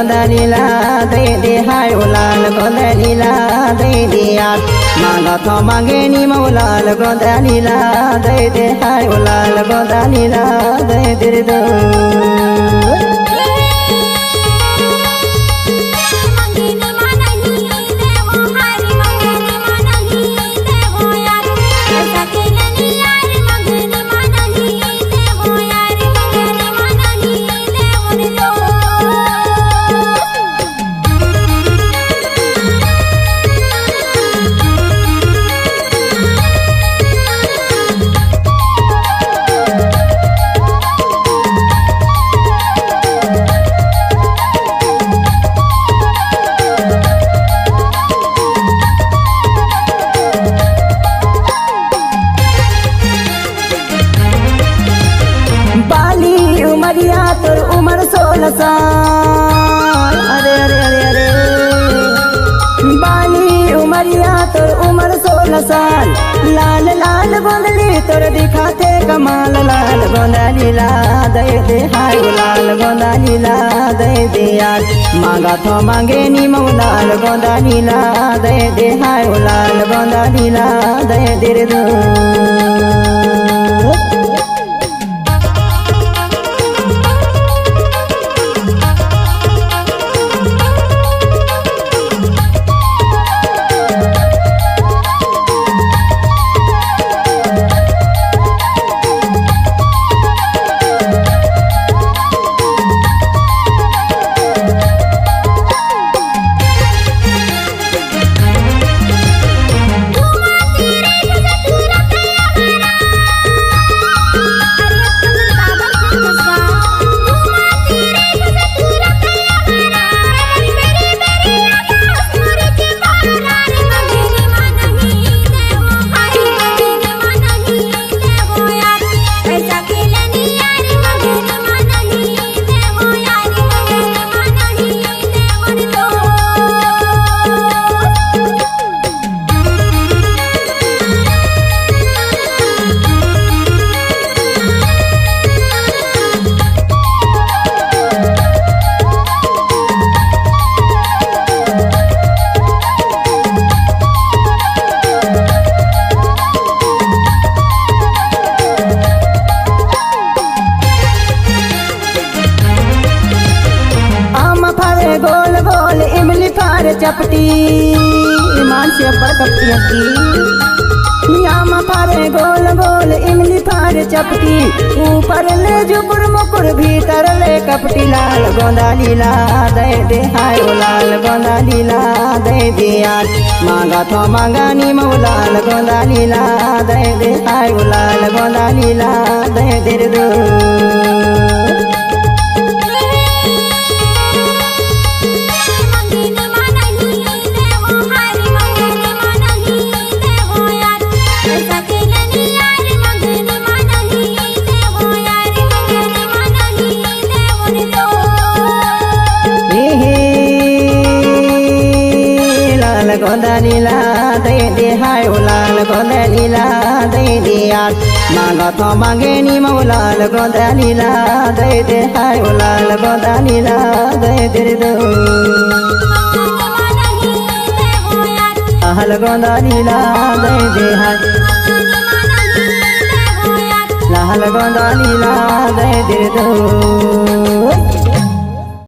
gonda lila dai de hai ulal gonda lila dai de yar maga tho mange ni maulal gonda lila dai de hai ulal gonda lila dai de do उमरिया तोर उमर 16 साल अरे अरे अरे अरे बाली उमरिया तोर उमर 16 साल लाल लाल गोंदली तोर दिखाते कमाल लाल गोंदा लीला दे दे हाय लाल गोंदा लीला दे दे यार मांगा तो मांगे नी मौलाल गोंदा लीला दे दे हाय लाल गोंदा लीला दे दे रे दो गोल गोल इमली फार चपटी ईमान से पर कपटी हकी यामा फारे गोल गोल इमली फार चपटी ऊपर ले जुकुर मुकुर भीतर ले कपटी लाल गोंदा लीला दे दे हाय लाल गोंदा लीला दे दे यार मांगा तो मांगा नी मौलाल गोंदा लीला दे दे हाय लाल गोंदा लीला दे दे दो गोंदा लीला दे दे हाय लाल गोंदा लीला दे दे यार मांगा तो मांगे नी मौलाल गोंदा लीला दे दे हाय लाल गोंदा लीला दे दे दो आहल गोंदा लीला दे दे हाय लाल गोंदा लीला दे दे दो